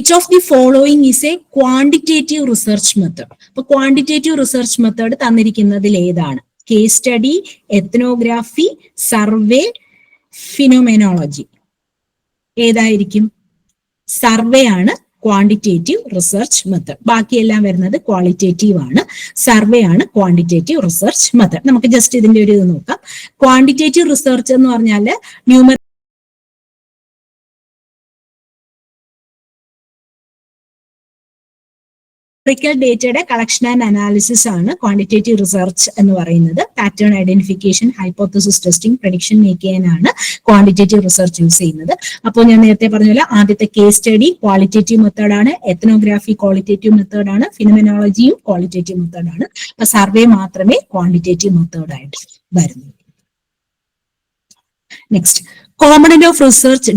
Which of the following is a quantitative research method? അപ്പൊ quantitative research method തന്നിരിക്കുന്നതിൽ ഏതാണ്? Case study, ethnography, survey, phenomenology. ഏതായിരിക്കും? Survey ആണ് quantitative research method. ബാക്കിയെല്ലാം വരുന്നത് ക്വാളിറ്റേറ്റീവ് ആണ്. സർവേ ആണ് ക്വാണ്ടിറ്റേറ്റീവ് റിസർച്ച് മെത്തേഡ്. നമുക്ക് ജസ്റ്റ് ഇതിന്റെ ഒരു ഇത് നോക്കാം. ക്വാണ്ടിറ്റേറ്റീവ് റിസർച്ച് എന്ന് പറഞ്ഞാൽ ഡേറ്റയുടെ കളക്ഷൻ ആൻഡ് അനാലിസിസ് ആണ് ക്വാണ്ടിറ്റേറ്റീവ് റിസർച്ച് എന്ന് പറയുന്നത്. Pattern identification, hypothesis testing, prediction make ചെയ്യാനാണ് ക്വാണ്ടിറ്റേറ്റീവ് റിസർച്ച് യൂസ് ചെയ്യുന്നത്. അപ്പോൾ ഞാൻ നേരത്തെ പറഞ്ഞ പോലെ ആദ്യത്തെ കേസ് സ്റ്റഡി ക്വാളിറ്റേറ്റീവ് മെത്തേഡാണ്, എത്നോഗ്രാഫി ക്വാളിറ്റേറ്റീവ് മെത്തേഡാണ്, ഫിനോമെനോളജിയും ക്വാളിറ്റേറ്റീവ് മെത്തേഡാണ്. അപ്പൊ സർവേ മാത്രമേ ക്വാണ്ടിറ്റേറ്റീവ് മെത്തേഡായിട്ട് വരുന്നു. Next, component of research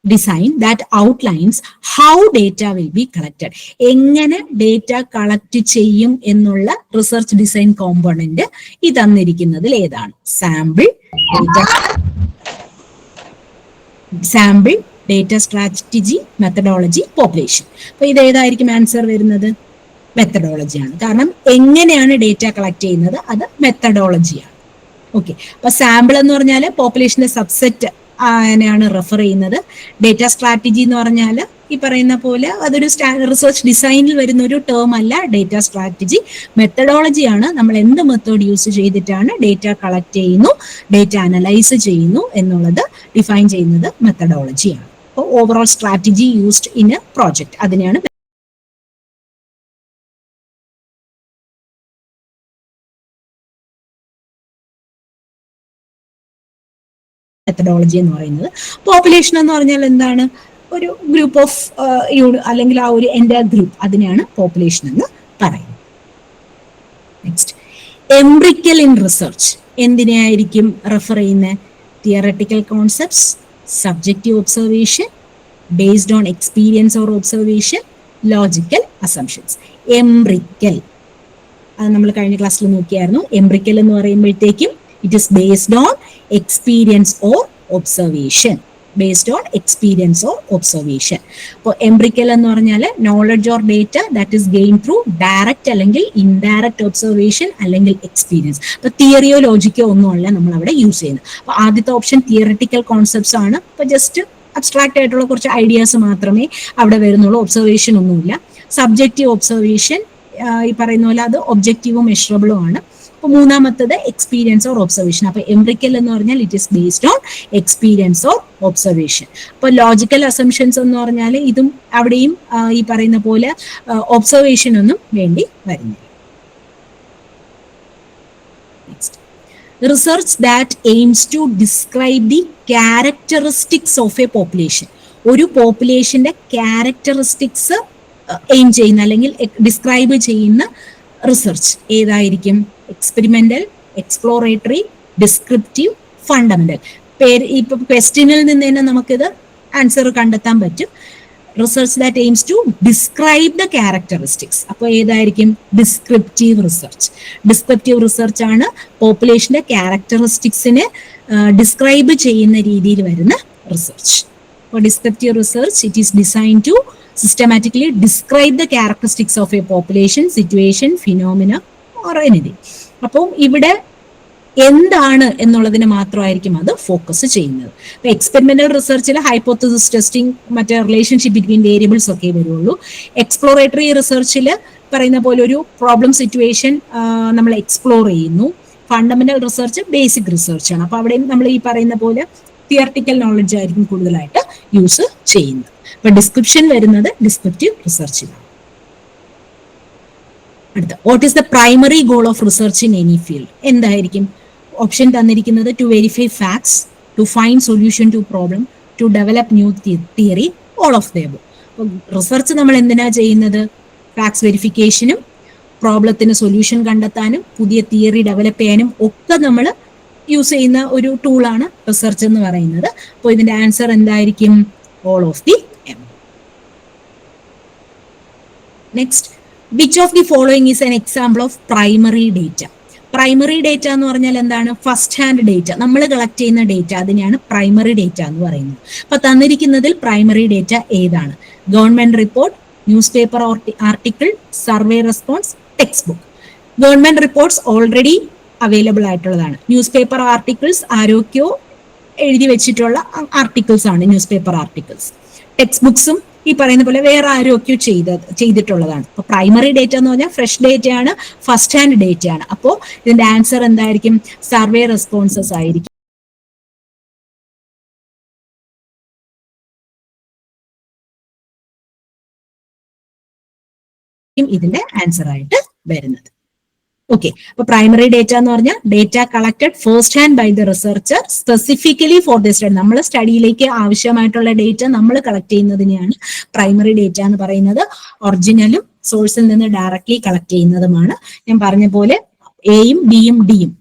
design that outlines how data will be collected. എങ്ങനെ ഡേറ്റ കളക്ട് ചെയ്യും എന്നുള്ള റിസർച്ച് ഡിസൈൻ കോമ്പോണന്റ് ഈ തന്നിരിക്കുന്നതിൽ ഏതാണ്? Sample, data strategy, methodology, population. അപ്പൊ ഇത് ഏതായിരിക്കും ആൻസർ വരുന്നത്? മെത്തഡോളജിയാണ്. കാരണം എങ്ങനെയാണ് ഡേറ്റ കളക്ട് ചെയ്യുന്നത് അത് മെത്തഡോളജിയാണ്. ഓക്കെ, അപ്പൊ സാമ്പിൾ എന്ന് പറഞ്ഞാൽ പോപ്പുലേഷന്റെ സബ്സെറ്റ് ആണ് റെഫർ ചെയ്യുന്നത്. ഡേറ്റ സ്ട്രാറ്റജി എന്ന് പറഞ്ഞാൽ ഈ പറയുന്ന പോലെ അതൊരു റിസർച്ച് ഡിസൈനിൽ വരുന്ന ഒരു ടേം അല്ല ഡേറ്റ സ്ട്രാറ്റജി. മെത്തഡോളജിയാണ് നമ്മൾ എന്ത് മെത്തേഡ് യൂസ് ചെയ്തിട്ടാണ് ഡേറ്റ കളക്ട് ചെയ്യുന്നു, ഡേറ്റ അനലൈസ് ചെയ്യുന്നു എന്നുള്ളത് ഡിഫൈൻ ചെയ്യുന്നത് മെത്തഡോളജിയാണ്. അപ്പോൾ overall strategy used in A project, അതിനെയാണ് മെത്തഡോളജി എന്ന് പറയുന്നത്. പോപ്പുലേഷൻ എന്ന് പറഞ്ഞാൽ എന്താണ്? ഒരു ഗ്രൂപ്പ് ഓഫ് അല്ലെങ്കിൽ ആ ഒരു എൻ്റെ ഗ്രൂപ്പ്, അതിനെയാണ് പോപ്പുലേഷൻ എന്ന് പറയുന്നത്. നെക്സ്റ്റ്, എംബ്രിക്കൽ ഇൻ റിസർച്ച് എന്തിനായിരിക്കും റെഫർ ചെയ്യുന്നത്? Theoretical concepts, subjective observation, based on experience or observation, logical assumptions. എംബ്രിക്കൽ അത് നമ്മൾ കഴിഞ്ഞ ക്ലാസ്സിൽ നോക്കിയായിരുന്നു. എംബ്രിക്കൽ എന്ന് പറയുമ്പോഴത്തേക്കും it is based on experience or observation. Based on experience or observation. അപ്പോൾ എംബ്രിക്കൽ എന്ന് പറഞ്ഞാൽ knowledge or data that is gain through direct അല്ലെങ്കിൽ ഇൻഡയറക്റ്റ് ഒബ്സർവേഷൻ അല്ലെങ്കിൽ എക്സ്പീരിയൻസ്. അപ്പൊ തിയറിയോ ലോജിക്കോ ഒന്നുമല്ല നമ്മൾ അവിടെ യൂസ് ചെയ്യുന്നത്. അപ്പൊ ആദ്യത്തെ ഓപ്ഷൻ തിയറട്ടിക്കൽ കോൺസെപ്റ്റ്സ് ആണ്. അപ്പൊ ജസ്റ്റ് അബ്സ്ട്രാക്ട് ആയിട്ടുള്ള കുറച്ച് ഐഡിയാസ് മാത്രമേ അവിടെ വരുന്നുള്ളൂ, ഒബ്സർവേഷൻ ഒന്നുമില്ല. സബ്ജക്റ്റീവ് ഒബ്സർവേഷൻ ഈ പറയുന്ന പോലെ അത് ഒബ്ജക്റ്റീവും മെഷറബിളും ആണ്. അപ്പൊ മൂന്നാമത്തത് എക്സ്പീരിയൻസ് ഓർ ഒബ്സർവേഷൻ. അപ്പൊ എംബ്രിക്കൽ എന്ന് പറഞ്ഞാൽ it is based on experience or observation. അപ്പൊ ലോജിക്കൽ അസംഷൻസ് എന്ന് പറഞ്ഞാൽ ഇതും അവിടെയും ഈ പറയുന്ന പോലെ ഒബ്സർവേഷൻ ഒന്നും വേണ്ടി വരുന്നില്ല. Research that aims to describe the characteristics of a population. ഒരു പോപ്പുലേഷന്റെ ക്യാരക്ടറിസ്റ്റിക്സ് എയിം ചെയ്യുന്ന അല്ലെങ്കിൽ ഡിസ്ക്രൈബ് ചെയ്യുന്ന റിസർച്ച് ഏതായിരിക്കും? Experimental, exploratory, descriptive, fundamental. ഇപ്പൊ ക്വസ്റ്റ്യനിൽ നിന്ന് തന്നെ നമുക്കിത് ആൻസർ കണ്ടെത്താൻ പറ്റും. Research that aims to describe the characteristics. അപ്പോൾ ഏതായിരിക്കും? Descriptive research. ഡിസ്ക്രിപ്റ്റീവ് റിസർച്ച് ആണ് പോപ്പുലേഷന്റെ ക്യാരക്ടറിസ്റ്റിക്സിനെ ഡിസ്ക്രൈബ് ചെയ്യുന്ന രീതിയിൽ വരുന്ന റിസർച്ച്. അപ്പോൾ descriptive research it is design to systematically describe the characteristics of a population, situation, phenomena or anything. അപ്പോൾ ഇവിടെ എന്താണ് എന്നുള്ളതിന് മാത്രമായിരിക്കും അത് ഫോക്കസ് ചെയ്യുന്നത്. ഇപ്പൊ എക്സ്പെരിമെന്റൽ റിസർച്ചിൽ ഹൈപ്പോത്തസിസ് ടെസ്റ്റിംഗ്, മറ്റേ റിലേഷൻഷിപ്പ് ബിറ്റ്വീൻ വേരിയബിൾസ് ഒക്കെ വരുള്ളൂ. എക്സ്പ്ലോറേറ്ററി റിസർച്ചിൽ പറയുന്ന പോലെ ഒരു പ്രോബ്ലം സിറ്റുവേഷൻ നമ്മൾ എക്സ്പ്ലോർ ചെയ്യുന്നു. ഫണ്ടമെന്റൽ റിസർച്ച് ബേസിക് റിസർച്ച് ആണ്. അപ്പൊ അവിടെയും നമ്മൾ ഈ പറയുന്ന പോലെ തിയറട്ടിക്കൽ നോളജ് ആയിരിക്കും കൂടുതലായിട്ട് യൂസ് ചെയ്യുന്നത്. അപ്പൊ ഡിസ്ക്രിപ്ഷൻ വരുന്നത് ഡിസ്ക്രിപ്റ്റീവ് റിസർച്ചിലാണ്. അടുത്ത, what is the primary goal of research in any field? എന്തായിരിക്കും? ഓപ്ഷൻ തന്നിരിക്കുന്നത് to verify facts, to find solution to problem, to develop new theory, all of the above. Research നമ്മൾ എന്തിനാ ചെയ്യുന്നത്? ഫാക്ട്സ് വെരിഫിക്കേഷനും പ്രോബ്ലത്തിന് സൊല്യൂഷൻ കണ്ടെത്താനും പുതിയ theory develop ചെയ്യാനും ഒക്കെ നമ്മൾ യൂസ് ചെയ്യുന്ന ഒരു ടൂളാണ് റിസർച്ച് എന്ന് പറയുന്നത്. അപ്പോൾ ഇതിന്റെ ആൻസർ എന്തായിരിക്കും? All of the above. Next, which of the following is an example of primary data? Primary data എന്ന് പറഞ്ഞാൽ എന്താണ്? ഫസ്റ്റ് ഹാൻഡ് ഡേറ്റ, നമ്മൾ കളക്ട് ചെയ്യുന്ന ഡേറ്റ, അതിനെയാണ് പ്രൈമറി ഡേറ്റ എന്ന് പറയുന്നത്. അപ്പൊ തന്നിരിക്കുന്നതിൽ പ്രൈമറി ഡേറ്റ ഏതാണ്? Government report, news paper article, survey response, text book. Government reports already available ആയിട്ടുള്ളതാണ്. ന്യൂസ് പേപ്പർ ആർട്ടിക്കിൾസ് ആരോഗ്യോ എഴുതി വെച്ചിട്ടുള്ള ആർട്ടിക്കിൾസ് ആണ് ന്യൂസ് പേപ്പർ ആർട്ടിക്കിൾസ്. ടെക്സ്റ്റ് ബുക്സും ഈ പറയുന്ന പോലെ വേറെ ആരോഗ്യോ ചെയ്തിട്ടുള്ളതാണ്. അപ്പൊ പ്രൈമറി ഡേറ്റ എന്ന് പറഞ്ഞാൽ ഫ്രഷ് ഡേറ്റയാണ്, ഫസ്റ്റ് ഹാൻഡ് ഡേറ്റയാണ്. അപ്പോൾ ഇതിന്റെ ആൻസർ എന്തായിരിക്കും? സർവേ റെസ്പോൺസസ് ആയിരിക്കും ഇതിന്റെ ആൻസർ ആയിട്ട് വരുന്നത്. ഓക്കെ, അപ്പൊ പ്രൈമറി ഡേറ്റ എന്ന് പറഞ്ഞാൽ data collected first hand by the researcher specifically for the study. നമ്മൾ സ്റ്റഡിയിലേക്ക് ആവശ്യമായിട്ടുള്ള ഡേറ്റ നമ്മൾ കളക്ട് ചെയ്യുന്നതിനെയാണ് പ്രൈമറി ഡേറ്റ എന്ന് പറയുന്നത്. ഒറിജിനലും സോഴ്സിൽ നിന്ന് ഡയറക്ട്ലി കളക്ട് ചെയ്യുന്നതുമാണ്. ഞാൻ പറഞ്ഞ പോലെ എയും ബിയും ഡിയും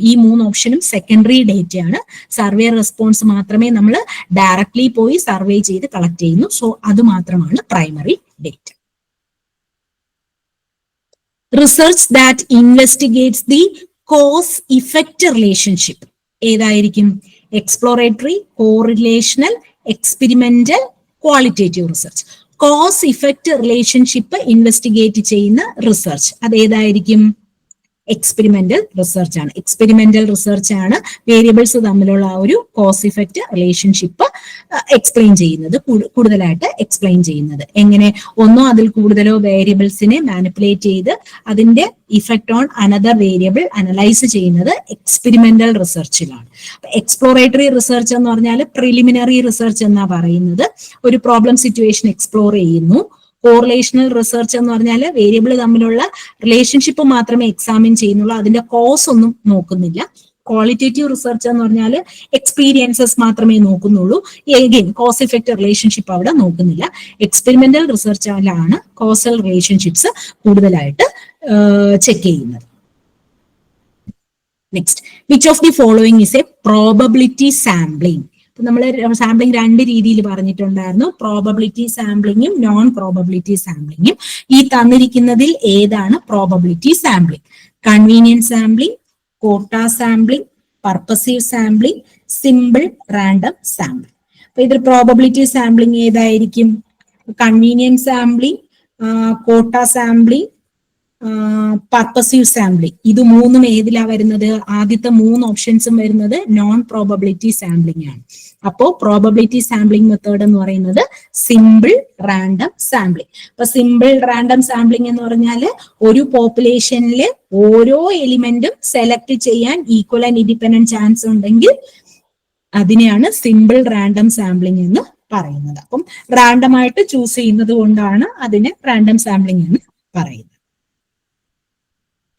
ഈ 3 ഓപ്ഷനും സെക്കൻഡറി ഡേറ്റയാണ്. സർവേ റെസ്പോൺസ് മാത്രമേ നമ്മൾ ഡയറക്ട്ലി പോയി സർവേ ചെയ്ത് കളക്ട് ചെയ്യുന്നു. സോ അത് മാത്രമാണ് primary data. Research that investigates the cause effect relationship ഏതായിരിക്കും? Exploratory, correlational, experimental, qualitative research. Cause effect relationship investigate ചെയ്യുന്ന റിസർച്ച് അതേതായിരിക്കും? എക്സ്പെരിമെന്റൽ റിസർച്ച് ആണ്. എക്സ്പെരിമെന്റൽ റിസർച്ച് ആണ് വേരിയബിൾസ് തമ്മിലുള്ള ആ ഒരു കോസ് ഇഫക്റ്റ് റിലേഷൻഷിപ്പ് എക്സ്പ്ലെയിൻ ചെയ്യുന്നത്, കൂടുതലായിട്ട് എക്സ്പ്ലെയിൻ ചെയ്യുന്നത്. എങ്ങനെ? ഒന്നോ അതിൽ കൂടുതലോ വേരിയബിൾസിനെ മാനിപ്പുലേറ്റ് ചെയ്ത് അതിന്റെ effect on another variable analyse ചെയ്യുന്നത് എക്സ്പെരിമെന്റൽ റിസർച്ചിലാണ്. എക്സ്പ്ലോറേറ്ററി റിസർച്ച് എന്ന് പറഞ്ഞാൽ പ്രിലിമിനറി റിസർച്ച് എന്നാ പറയുന്നത്. ഒരു പ്രോബ്ലം സിറ്റുവേഷൻ എക്സ്പ്ലോർ ചെയ്യുന്നു. കോറിലേഷണൽ റിസർച്ച് എന്ന് പറഞ്ഞാൽ വേരിയബിൾ തമ്മിലുള്ള റിലേഷൻഷിപ്പ് മാത്രമേ എക്സാമിൻ ചെയ്യുന്നുള്ളൂ, അതിന്റെ കോസ് ഒന്നും നോക്കുന്നില്ല. ക്വാളിറ്റേറ്റീവ് റിസർച്ച് എന്ന് പറഞ്ഞാൽ എക്സ്പീരിയൻസസ് മാത്രമേ നോക്കുന്നുള്ളൂ. എഗെയിൻ കോസ് ഇഫക്റ്റ് റിലേഷൻഷിപ്പ് അവിടെ നോക്കുന്നില്ല. എക്സ്പെരിമെന്റൽ റിസർച്ചിലാണ് കോസൽ റിലേഷൻഷിപ്സ് കൂടുതലായിട്ട് ചെക്ക് ചെയ്യുന്നത്. Next, which of the following is A probability sampling? നമ്മൾ സാമ്പിളിംഗ് 2 രീതിയിൽ പറഞ്ഞിട്ടുണ്ടായിരുന്നു, പ്രോബബിലിറ്റി സാമ്പിളിങ്ങും നോൺ പ്രോബബിലിറ്റി സാമ്പിളിങ്ങും. ഈ തന്നിരിക്കുന്നതിൽ ഏതാണ് പ്രോബബിലിറ്റി സാമ്പിളിംഗ്? കൺവീനിയൻസ് സാമ്പിളിംഗ്, കോട്ട sampling, purposive sampling, simple random sampling. അപ്പൊ ഇതിൽ പ്രോബബിലിറ്റി സാമ്പിളിംഗ് ഏതായിരിക്കും? കൺവീനിയൻസ് സാമ്പിളിംഗ്, കോട്ട സാമ്പിളിംഗ്, പർപ്പസീവ് സാമ്പിളിംഗ്. ഇത് 3ഉം ഏതിലാ വരുന്നത്? ആദ്യത്തെ 3 ഓപ്ഷൻസും വരുന്നത് നോൺ പ്രോബബിലിറ്റി സാമ്പിളിംഗ് ആണ്. അപ്പോ പ്രോബബിലിറ്റി സാമ്പിളിംഗ് മെത്തേഡ് എന്ന് പറയുന്നത് സിമ്പിൾ റാൻഡം സാമ്പിളിംഗ്. അപ്പൊ സിമ്പിൾ റാൻഡം സാമ്പിളിംഗ് എന്ന് പറഞ്ഞാൽ ഒരു പോപ്പുലേഷനിലെ ഓരോ എലിമെന്റും സെലക്ട് ചെയ്യാൻ ഈക്വൽ ആൻഡ് ഇൻഡിപെൻഡന്റ് ചാൻസ് ഉണ്ടെങ്കിൽ അതിനെയാണ് സിമ്പിൾ റാൻഡം സാമ്പിളിംഗ് എന്ന് പറയുന്നത്. അപ്പം റാൻഡം ആയിട്ട് ചൂസ് ചെയ്യുന്നത് കൊണ്ടാണ് അതിനെ റാൻഡം സാമ്പിളിംഗ് എന്ന് പറയുന്നത്.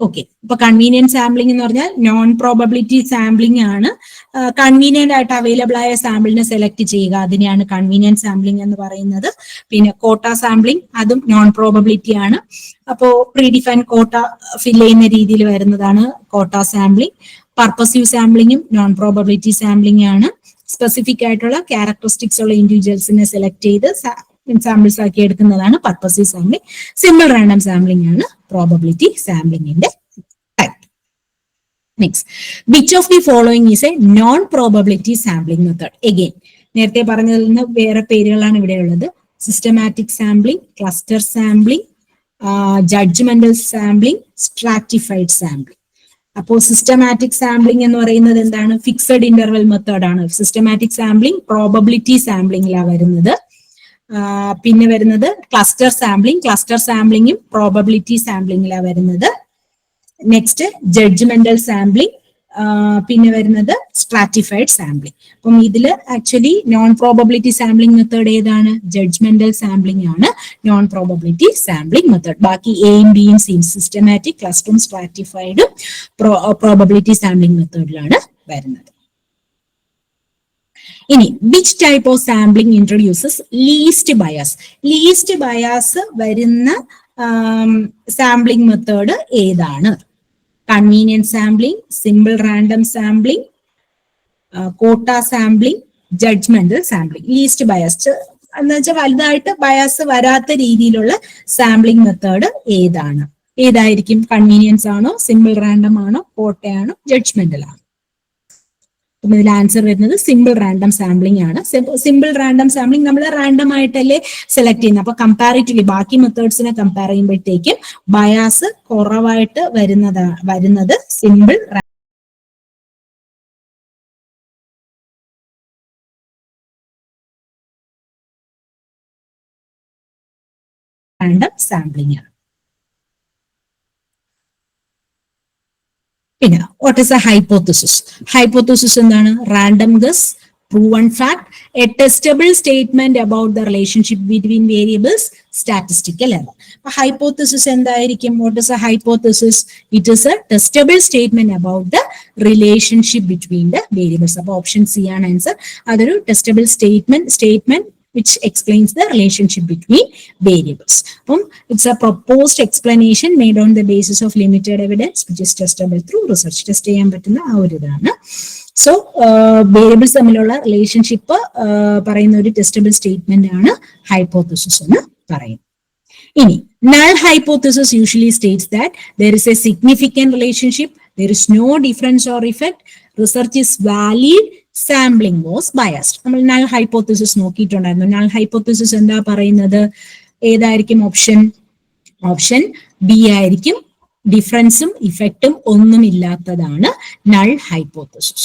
ഓക്കെ, ഇപ്പൊ കൺവീനിയന്റ് സാമ്പിളിംഗ് എന്ന് പറഞ്ഞാൽ നോൺ പ്രോബബിലിറ്റി സാമ്പിളിംഗ് ആണ്. കൺവീനിയന്റ് ആയിട്ട് അവൈലബിൾ ആയ സാമ്പിളിനെ സെലക്ട് ചെയ്യുക, അതിനെയാണ് കൺവീനിയന്റ് സാമ്പിളിംഗ് എന്ന് പറയുന്നത്. പിന്നെ കോട്ട സാമ്പിളിംഗ്, അതും നോൺ പ്രോബബിലിറ്റി ആണ്. അപ്പോ പ്രീഡിഫൈൻ കോട്ട ഫിൽ ചെയ്യുന്ന രീതിയിൽ വരുന്നതാണ് കോട്ട സാമ്പിളിംഗ്. പർപ്പസീവ് സാമ്പിളിംഗും നോൺ പ്രോബബിലിറ്റി സാമ്പിളിംഗ് ആണ്. സ്പെസിഫിക് ആയിട്ടുള്ള ക്യാരക്ടറിസ്റ്റിക്സ് ഉള്ള ഇൻഡിവിജ്വൽസിനെ സെലക്ട് ചെയ്ത് സാമ്പിൾസ് ആക്കി എടുക്കുന്നതാണ് purposive sampling. Simple random sampling ആണ് പ്രോബബിലിറ്റി സാമ്പിളിംഗിന്റെ type. Next, which of the following is a non probability sampling method? Again നേരത്തെ പറഞ്ഞതിൽ നിന്ന് വേറെ പേരുകളാണ് ഇവിടെ ഉള്ളത്. Systematic sampling, cluster sampling, judgmental sampling, stratified sampling. അപ്പോൾ സിസ്റ്റമാറ്റിക് സാമ്പിളിംഗ് എന്ന് പറയുന്നത് എന്താണ്? ഫിക്സഡ് ഇന്റർവെൽ മെത്തേഡ് ആണ്. സിസ്റ്റമാറ്റിക് സാമ്പിളിംഗ് പ്രോബബിലിറ്റി സാമ്പിളിംഗിലാണ് വരുന്നത്. പിന്നെ വരുന്നത് ക്ലസ്റ്റർ സാമ്പിളിംഗ്, ക്ലസ്റ്റർ സാമ്പിളിംഗും പ്രോബബിലിറ്റി സാമ്പിളിംഗിലാണ് വരുന്നത്. നെക്സ്റ്റ് ജഡ്ജ്മെന്റൽ സാമ്പിളിംഗ്, പിന്നെ വരുന്നത് സ്ട്രാറ്റിഫൈഡ് സാമ്പിളിംഗ്. അപ്പം ഇതില് actually non probability sampling method ഏതാണ്? ജഡ്ജ്മെന്റൽ സാമ്പിളിംഗ് ആണ് നോൺ പ്രോബബിലിറ്റി സാമ്പിളിംഗ് മെത്തേഡ്. ബാക്കി എയും ബിയും സിയും സിസ്റ്റമാറ്റിക്, ക്ലസ്റ്ററും സ്ട്രാറ്റിഫൈഡും പ്രോബബിലിറ്റി സാമ്പിളിംഗ് മെത്തേഡിലാണ് വരുന്നത്. ഇനി which type of sampling introduces least bias? Least bias വരുന്ന സാമ്പിളിംഗ് മെത്തേഡ് ഏതാണ്? Convenient sampling, simple random sampling, കോട്ട sampling, judgmental sampling. Least bias എന്ന് വെച്ചാൽ വലുതായിട്ട് ബയാസ് വരാത്ത രീതിയിലുള്ള സാമ്പിളിംഗ് മെത്തേഡ് ഏതാണ്? ഏതായിരിക്കും? കൺവീനിയൻസ് ആണോ, സിമ്പിൾ റാൻഡം ആണോ, കോട്ടയാണോ, ജഡ്ജ്മെന്റൽ ആണോ? അപ്പം ഇതിൽ ആൻസർ വരുന്നത് സിമ്പിൾ റാൻഡം സാമ്പിളിംഗ് ആണ്. സിമ്പിൾ റാൻഡം സാമ്പിളിംഗ് നമ്മൾ റാൻഡം ആയിട്ടല്ലേ സെലക്ട് ചെയ്യുന്നത്. അപ്പൊ കമ്പാരിറ്റീവ്ലി ബാക്കി മെത്തേഡ്സിനെ കമ്പയർ ചെയ്യുമ്പോഴത്തേക്കും ബയാസ് കുറവായിട്ട് വരുന്നത് സിമ്പിൾ റാൻഡം സാമ്പിളിംഗ് ആണ്. പിന്നെ what is a hypothesis? Hypothesis എന്താണ്? Random guess, proven fact, a testable statement about the relationship between variables, statistical error. A hypothesis എന്തായിരിക്കും? What is a hypothesis? It is a testable statement about the relationship between the variables. അപ്പോൾ option C ആണ് answer. അതൊരു testable statement which explains the relationship between variables. It's a proposed explanation made on the basis of limited evidence which is testable through research. Test ചെയ്യാൻ പറ്റുന്ന ആ ഒരു ഇതാണ്. So variables തമ്മിലുള്ള relationship പറയുന്ന ഒരു ടെസ്റ്റബിൾ സ്റ്റേറ്റ്മെന്റ് ആണ് ഹൈപ്പോത്തസിസ് എന്ന് പറയുന്നത്. ഇനി null hypothesis usually states that there is a significant relationship, there is no difference or effect, research is valid, sampling was biased. നമ്മൾ null hypothesis നോക്കിയിട്ടുണ്ടായിരുന്നു. null hypothesis എന്താ പറയുന്നത്? ഏതായിരിക്കും ഓപ്ഷൻ? ഓപ്ഷൻ ബി ആയിരിക്കും. ഡിഫറൻസും ഇഫക്റ്റും ഒന്നുമില്ലാത്തതാണ് null hypothesis.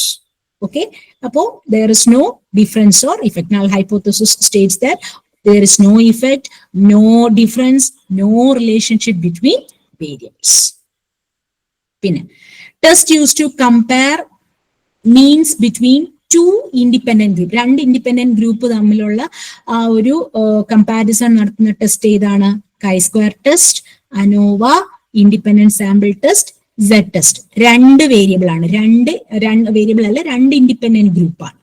Okay, അപ്പോ there is no difference or effect. Null hypothesis states that there is no effect, no difference, no relationship between variables. പിന്നെ test used to compare means between two independent group. രണ്ട് independent group തമ്മിലുള്ള ആ ഒരു comparison നടത്തുന്ന test ഏതാണ്? chi-square test, ANOVA, independent sample test, Z test. രണ്ട് variable ആണ്. രണ്ട് വേരിയബിൾ അല്ല, രണ്ട് ഇൻഡിപെൻഡന്റ് ഗ്രൂപ്പാണ്.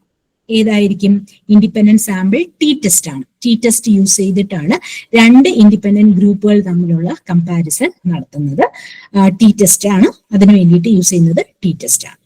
ഏതായിരിക്കും? ഇൻഡിപെൻഡന്റ് സാമ്പിൾ ടി ടെസ്റ്റ് ആണ്. ടി ടെസ്റ്റ് യൂസ് ചെയ്തിട്ടാണ് രണ്ട് ഇൻഡിപെൻഡന്റ് ഗ്രൂപ്പുകൾ തമ്മിലുള്ള കമ്പാരിസൺ നടത്തുന്നത്. ടി ടെസ്റ്റ് ആണ് അതിനു വേണ്ടിയിട്ട് യൂസ് ചെയ്യുന്നത്. ടി ടെസ്റ്റ് ആണ്.